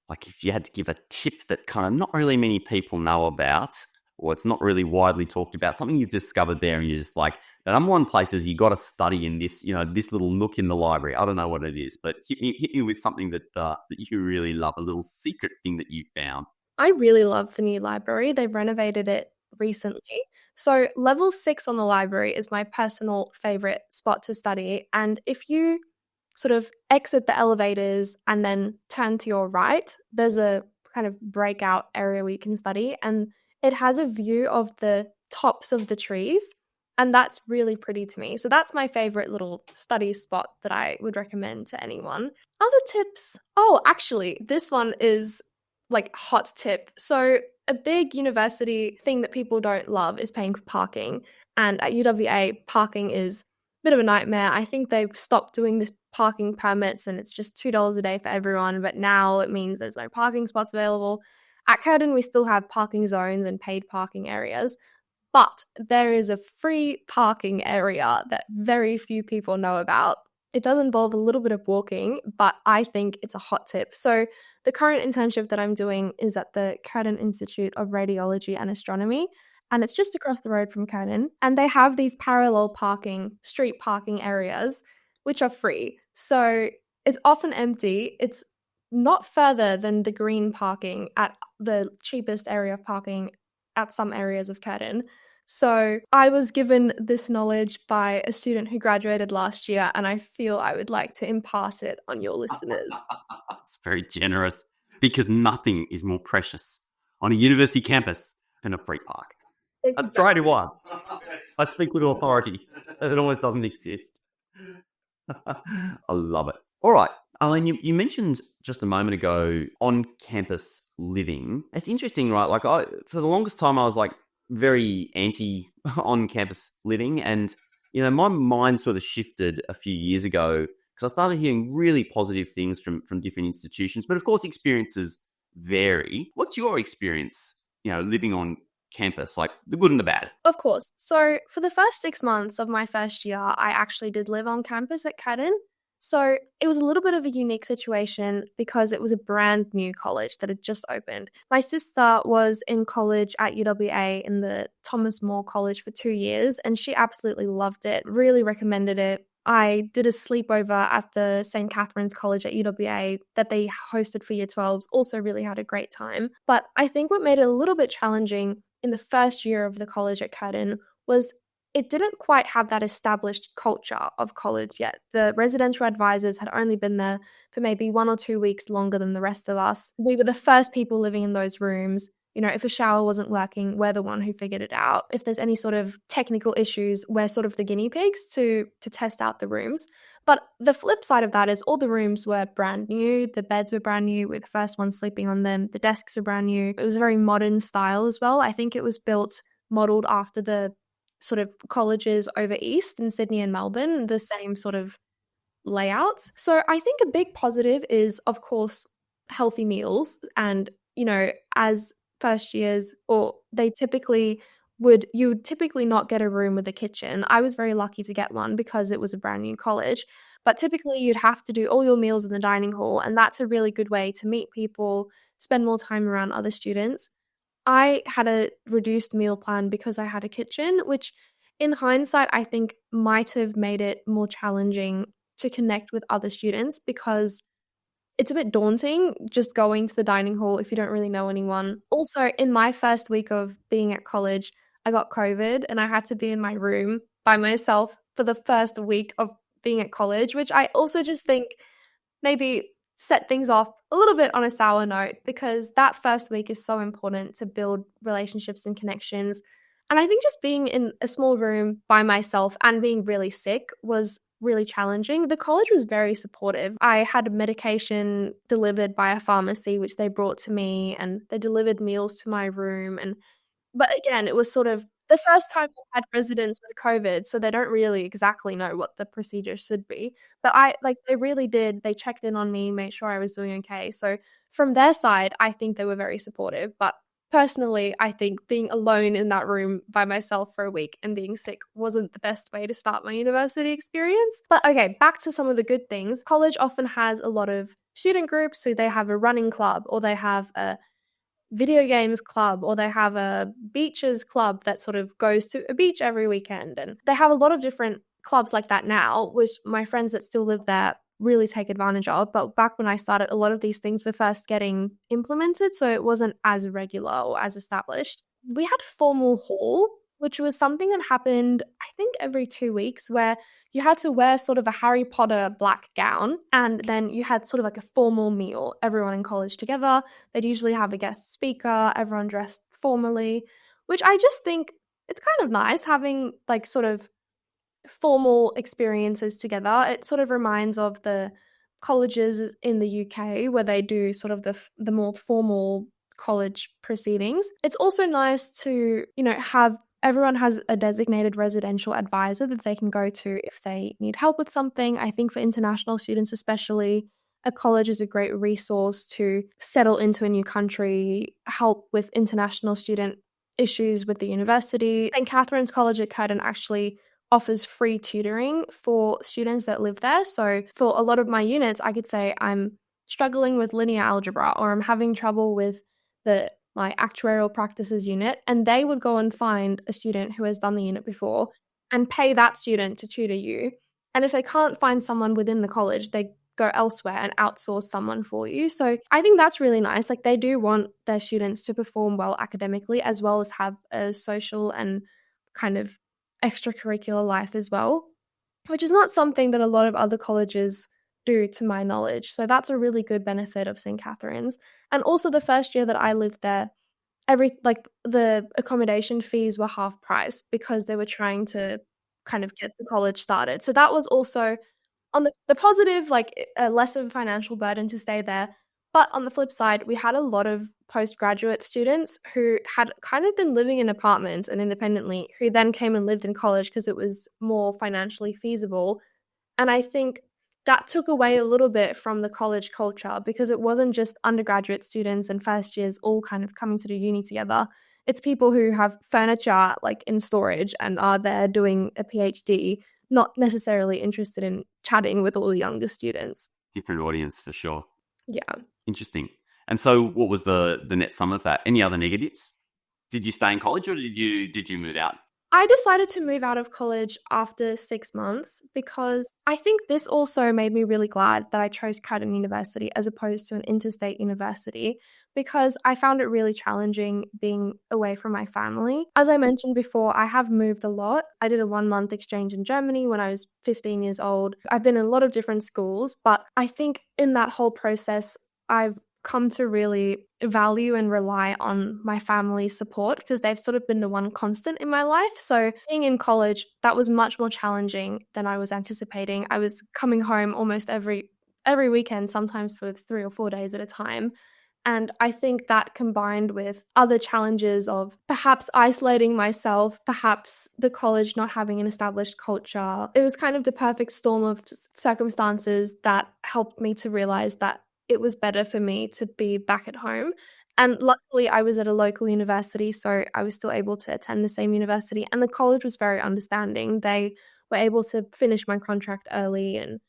Like if you had to give a tip that kind of not really many people know about, or it's not really widely talked about, something you've discovered there and you're just like, the number one place is you got to study in this, this little nook in the library. I don't know what it is, but hit me with something that you really love, a little secret thing that you found. I really love the new library. They've renovated it recently. So level 6 on the library is my personal favorite spot to study. And if you sort of exit the elevators and then turn to your right, there's a kind of breakout area where you can study. And it has a view of the tops of the trees. And that's really pretty to me. So that's my favorite little study spot that I would recommend to anyone. Other tips? Oh, actually, this one is like hot tip. So a big university thing that people don't love is paying for parking. And at UWA, parking is a bit of a nightmare. I think they've stopped doing this parking permits and it's just $2 a day for everyone. But now it means there's no parking spots available. At Curtin, we still have parking zones and paid parking areas. But there is a free parking area that very few people know about. It does involve a little bit of walking, but I think it's a hot tip. So the current internship that I'm doing is at the Curtin Institute of Radiology and Astronomy, and it's just across the road from Curtin. And they have these parallel parking, street parking areas, which are free. So it's often empty. It's not further than the green parking at the cheapest area of parking at some areas of Curtin. So I was given this knowledge by a student who graduated last year, and I feel I would like to impart it on your listeners. It's very generous because nothing is more precious on a university campus than a free park. That's straight to one. I speak with authority. It almost doesn't exist. I love it. All right. Arlene, you mentioned just a moment ago on-campus living. It's interesting, right? Like for the longest time, I was like very anti on-campus living. And, my mind sort of shifted a few years ago because I started hearing really positive things from different institutions. But of course, experiences vary. What's your experience, living on campus, like the good and the bad? Of course. So for the first 6 months of my first year, I actually did live on campus at Curtin. So it was a little bit of a unique situation because it was a brand new college that had just opened. My sister was in college at UWA in the Thomas More College for 2 years, and she absolutely loved it, really recommended it. I did a sleepover at the St. Catherine's College at UWA that they hosted for year 12s, also really had a great time. But I think what made it a little bit challenging in the first year of the college at Curtin was it didn't quite have that established culture of college yet. The residential advisors had only been there for maybe 1 or 2 weeks longer than the rest of us. We were the first people living in those rooms. You know, if a shower wasn't working, we're the one who figured it out. If there's any sort of technical issues, we're sort of the guinea pigs to test out the rooms. But the flip side of that is all the rooms were brand new. The beds were brand new. We're the first ones sleeping on them. The desks were brand new. It was a very modern style as well. I think it was built modeled after the sort of colleges over east in Sydney and Melbourne, the same sort of layouts. So I think a big positive is, of course, healthy meals. And, you know, as first years, or they typically you would typically not get a room with a kitchen. I was very lucky to get one because it was a brand new college. But typically, you'd have to do all your meals in the dining hall. And that's a really good way to meet people, spend more time around other students. I had a reduced meal plan because I had a kitchen, which in hindsight, I think might have made it more challenging to connect with other students because it's a bit daunting just going to the dining hall if you don't really know anyone. Also, in my first week of being at college, I got COVID and I had to be in my room by myself for the first week of being at college, which I also just think maybe set things off a little bit on a sour note because that first week is so important to build relationships and connections. And I think just being in a small room by myself and being really sick was really challenging. The college was very supportive. I had medication delivered by a pharmacy, which they brought to me, and they delivered meals to my room. But again, it was sort of the first time we had residents with COVID, so they don't really exactly know what the procedure should be. But they really did. They checked in on me, made sure I was doing okay. So from their side, I think they were very supportive. But personally, I think being alone in that room by myself for a week and being sick wasn't the best way to start my university experience. But okay, back to some of the good things. College often has a lot of student groups, so they have a running club or they have a video games club or they have a beaches club that sort of goes to a beach every weekend. And they have a lot of different clubs like that now, which my friends that still live there really take advantage of. But back when I started, a lot of these things were first getting implemented, so it wasn't as regular or as established. We had formal hall, which was something that happened, I think, every 2 weeks, where you had to wear sort of a Harry Potter black gown, and then you had sort of like a formal meal, everyone in college together. They'd usually have a guest speaker, everyone dressed formally, which I just think it's kind of nice having like sort of formal experiences together. It sort of reminds of the colleges in the UK where they do sort of the more formal college proceedings. It's also nice to, you know, have everyone has a designated residential advisor that they can go to if they need help with something. I think for international students especially, a college is a great resource to settle into a new country, help with international student issues with the university. St. Catherine's College at Curtin actually offers free tutoring for students that live there. So for a lot of my units, I could say I'm struggling with linear algebra or I'm having trouble with my actuarial practices unit, and they would go and find a student who has done the unit before and pay that student to tutor you. And if they can't find someone within the college, they go elsewhere and outsource someone for you. So I think that's really nice. Like they do want their students to perform well academically as well as have a social and kind of extracurricular life as well, which is not something that a lot of other colleges do to my knowledge. So that's a really good benefit of St. Catherine's. And also the first year that I lived there, the accommodation fees were half price because they were trying to kind of get the college started. So that was also on the positive, like a less of a financial burden to stay there. But on the flip side, we had a lot of postgraduate students who had kind of been living in apartments and independently, who then came and lived in college because it was more financially feasible. And I think that took away a little bit from the college culture because it wasn't just undergraduate students and first years all kind of coming to the uni together. It's people who have furniture like in storage and are there doing a PhD, not necessarily interested in chatting with all the younger students. Different audience for sure. Yeah. Interesting. And so what was the net sum of that? Any other negatives? Did you stay in college or did you move out? I decided to move out of college after 6 months because I think this also made me really glad that I chose Curtin University as opposed to an interstate university because I found it really challenging being away from my family. As I mentioned before, I have moved a lot. I did a 1-month exchange in Germany when I was 15 years old. I've been in a lot of different schools, but I think in that whole process, I've come to really value and rely on my family's support because they've sort of been the one constant in my life. So being in college, that was much more challenging than I was anticipating. I was coming home almost every weekend, sometimes for 3 or 4 days at a time. And I think that combined with other challenges of perhaps isolating myself, perhaps the college not having an established culture, it was kind of the perfect storm of circumstances that helped me to realize that it was better for me to be back at home. And luckily, I was at a local university, so I was still able to attend the same university. And the college was very understanding. They were able to finish my contract early and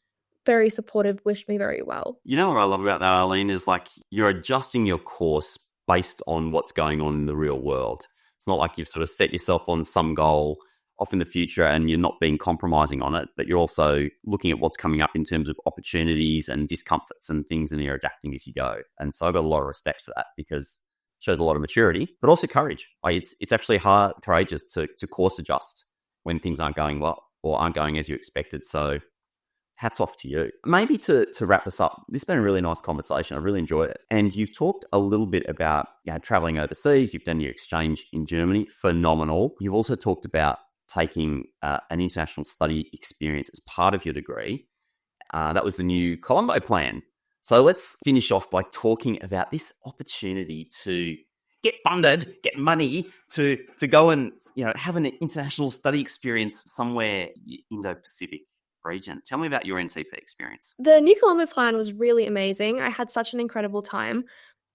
very supportive, wished me very well. You know what I love about that, Arlene, is like you're adjusting your course based on what's going on in the real world. It's not like you've sort of set yourself on some goal off in the future and you're not being compromising on it, but you're also looking at what's coming up in terms of opportunities and discomforts and things, and you're adapting as you go. And so I've got a lot of respect for that because it shows a lot of maturity, but also courage. Like it's actually courageous to course adjust when things aren't going well or aren't going as you expected. So hats off to you. Maybe to wrap this up, this has been a really nice conversation. I really enjoyed it. And you've talked a little bit about traveling overseas. You've done your exchange in Germany. Phenomenal. You've also talked about taking an international study experience as part of your degree. That was the new Colombo plan. So let's finish off by talking about this opportunity to get funded, get money to go and have an international study experience somewhere Indo-Pacific region. Tell me about your NCP experience. The New Colombo plan was really amazing. I had such an incredible time.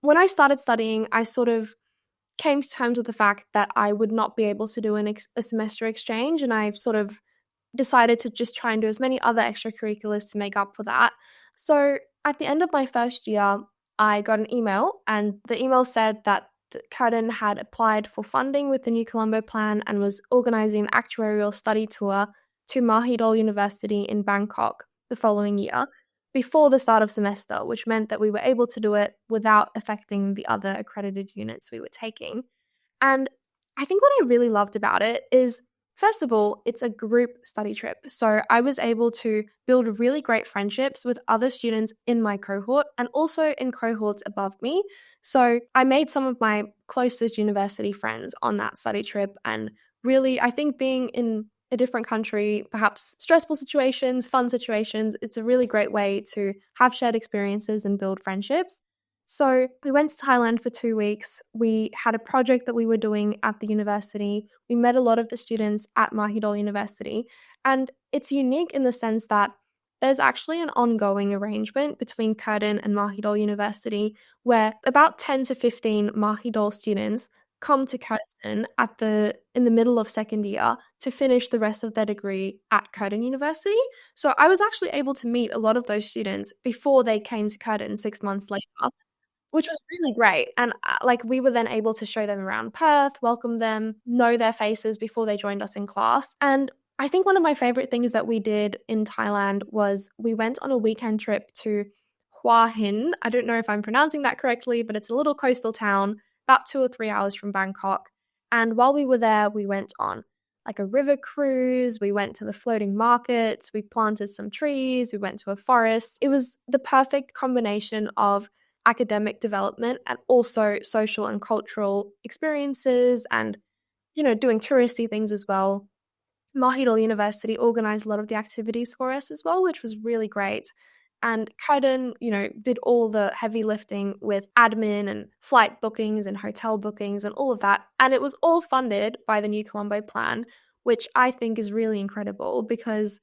When I started studying, I sort of came to terms with the fact that I would not be able to do a semester exchange, and I sort of decided to just try and do as many other extracurriculars to make up for that. So at the end of my first year, I got an email, and the email said that Curtin had applied for funding with the New Colombo plan and was organizing an actuarial study tour to Mahidol University in Bangkok the following year before the start of semester, which meant that we were able to do it without affecting the other accredited units we were taking. And I think what I really loved about it is, first of all, it's a group study trip. So I was able to build really great friendships with other students in my cohort and also in cohorts above me. So I made some of my closest university friends on that study trip. And really, I think being in a different country, perhaps stressful situations, fun situations, it's a really great way to have shared experiences and build friendships. So we went to Thailand for 2 weeks. We had a project that we were doing at the university. We met a lot of the students at Mahidol University. And it's unique in the sense that there's actually an ongoing arrangement between Curtin and Mahidol University where about 10 to 15 Mahidol students come to Curtin in the middle of second year to finish the rest of their degree at Curtin University. So I was actually able to meet a lot of those students before they came to Curtin 6 months later, which was really great. And we were then able to show them around Perth, welcome them, know their faces before they joined us in class. And I think one of my favorite things that we did in Thailand was we went on a weekend trip to Hua Hin. I don't know if I'm pronouncing that correctly, but it's a little coastal town about 2 or 3 hours from Bangkok. And while we were there, we went on like a river cruise, we went to the floating markets, we planted some trees, we went to a forest. It was the perfect combination of academic development and also social and cultural experiences and, doing touristy things as well. Mahidol University organized a lot of the activities for us as well, which was really great. And Curtin, did all the heavy lifting with admin and flight bookings and hotel bookings and all of that. And it was all funded by the New Colombo plan, which I think is really incredible because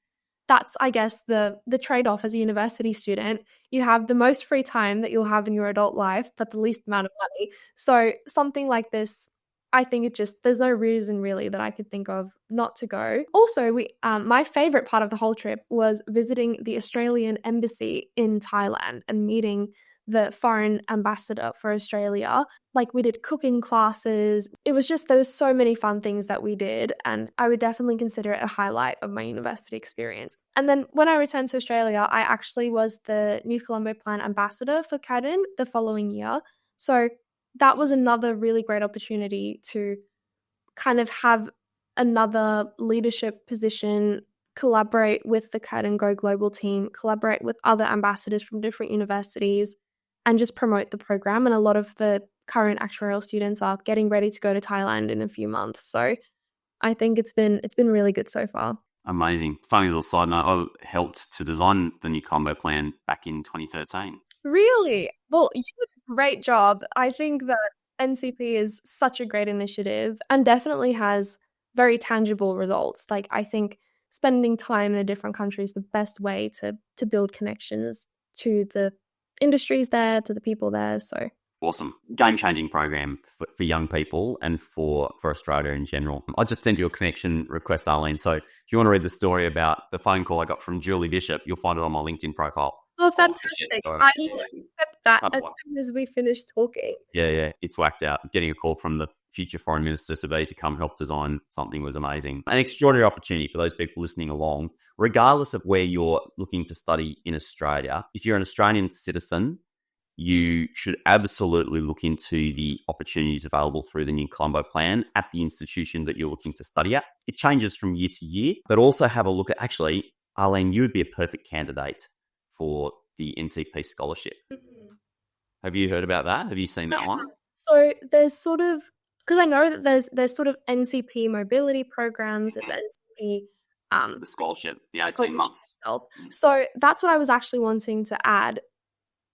that's, I guess, the trade-off as a university student. You have the most free time that you'll have in your adult life, but the least amount of money. So something like this, I think there's no reason really that I could think of not to go. Also, my favorite part of the whole trip was visiting the Australian embassy in Thailand and meeting the foreign ambassador for Australia. Like, we did cooking classes. It was just, there was so many fun things that we did, and I would definitely consider it a highlight of my university experience. And then when I returned to Australia, I actually was the New Colombo Plan ambassador for Curtin the following year. So that was another really great opportunity to kind of have another leadership position, collaborate with the Curtin Go Global team, collaborate with other ambassadors from different universities, and just promote the program. And a lot of the current actuarial students are getting ready to go to Thailand in a few months. So I think it's been really good so far. Amazing. Funny little side note, I helped to design the new combo plan back in 2013. Really? Well, you did a great job. I think that NCP is such a great initiative and definitely has very tangible results. Like, I think spending time in a different country is the best way to build connections to the industries there, to the people there. So awesome. Game-changing program for young people and for Australia in general. I just sent you a connection request, Arlene. So if you want to read the story about the phone call I got from Julie Bishop, you'll find it on my LinkedIn profile. Oh, fantastic. I will accept that as soon as we finish talking. Yeah. It's whacked out. Getting a call from the future Foreign Minister Sabi to come help design something was amazing. An extraordinary opportunity for those people listening along, regardless of where you're looking to study in Australia. If you're an Australian citizen, you should absolutely look into the opportunities available through the New Colombo Plan at the institution that you're looking to study at. It changes from year to year, but also have a look at, actually, Arlene, you would be a perfect candidate for the NCP scholarship. Mm-hmm. Have you heard about that? Have you seen that one? So there's sort of, because I know that there's sort of NCP mobility programs, it's NCP the scholarship, the 18 months. So that's what I was actually wanting to add.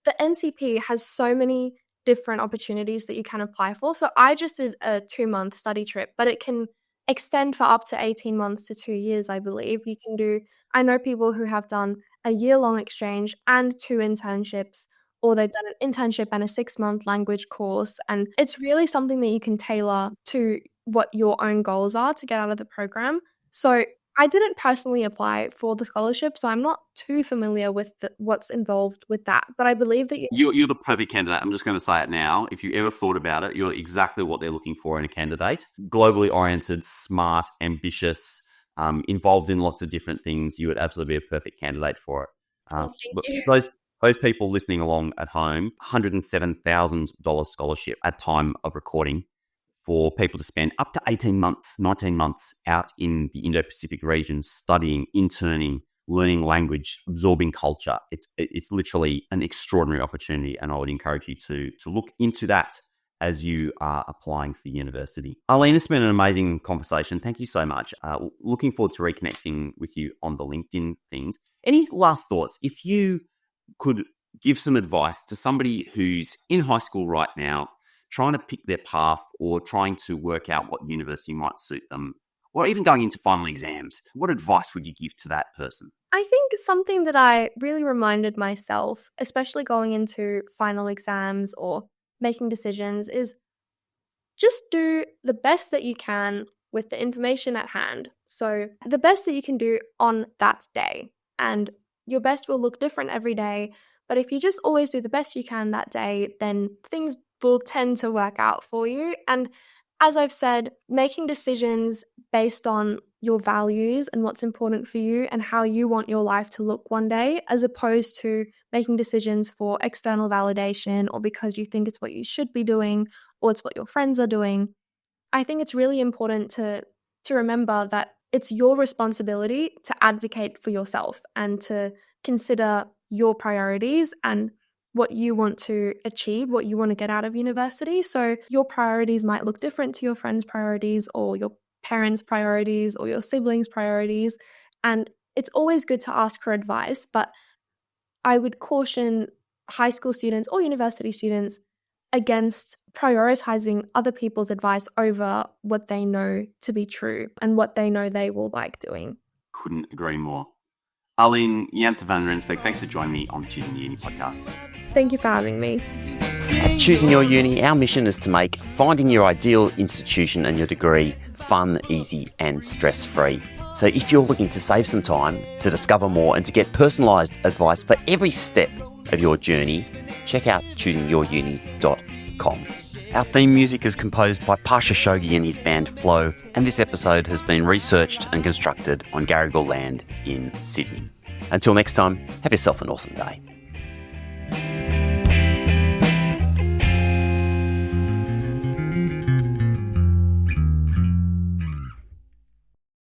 The NCP has so many different opportunities that you can apply for. So I just did a 2-month study trip, but it can extend for up to 18 months to 2 years, I believe. You can do, I know people who have done a year-long exchange and 2 internships, or they've done an internship and a 6-month language course. And it's really something that you can tailor to what your own goals are to get out of the program. So I didn't personally apply for the scholarship, so I'm not too familiar with what's involved with that. But I believe that you're the perfect candidate. I'm just going to say it now. If you ever thought about it, you're exactly what they're looking for in a candidate. Globally oriented, smart, ambitious, involved in lots of different things. You would absolutely be a perfect candidate for it. Those people listening along at home, $107,000 scholarship at time of recording, for people to spend up to 18 months, 19 months out in the Indo-Pacific region studying, interning, learning language, absorbing culture. It's literally an extraordinary opportunity, and I would encourage you to look into that as you are applying for university. Arlene, it's been an amazing conversation. Thank you so much. Looking forward to reconnecting with you on the LinkedIn things. Any last thoughts? If you could give some advice to somebody who's in high school right now, trying to pick their path or trying to work out what university might suit them, or even going into final exams, what advice would you give to that person? I think something that I really reminded myself, especially going into final exams or making decisions, is just do the best that you can with the information at hand. So the best that you can do on that day. And your best will look different every day. But if you just always do the best you can that day, then things will tend to work out for you. And as I've said, making decisions based on your values and what's important for you and how you want your life to look one day, as opposed to making decisions for external validation or because you think it's what you should be doing or it's what your friends are doing. I think it's really important to remember that it's your responsibility to advocate for yourself and to consider your priorities and what you want to achieve, what you want to get out of university. So your priorities might look different to your friends' priorities or your parents' priorities or your siblings' priorities. And it's always good to ask for advice, but I would caution high school students or university students against prioritizing other people's advice over what they know to be true and what they know they will like doing. Couldn't agree more. Arlene Janse van Rensburg, thanks for joining me on the Choosing Your Uni podcast. Thank you for having me. At Choosing Your Uni, our mission is to make finding your ideal institution and your degree fun, easy and stress-free. So if you're looking to save some time, to discover more and to get personalised advice for every step of your journey, check out choosingyouruni.com. Our theme music is composed by Pasha Shogi and his band Flow, and this episode has been researched and constructed on Garigal land in Sydney. Until next time, have yourself an awesome day.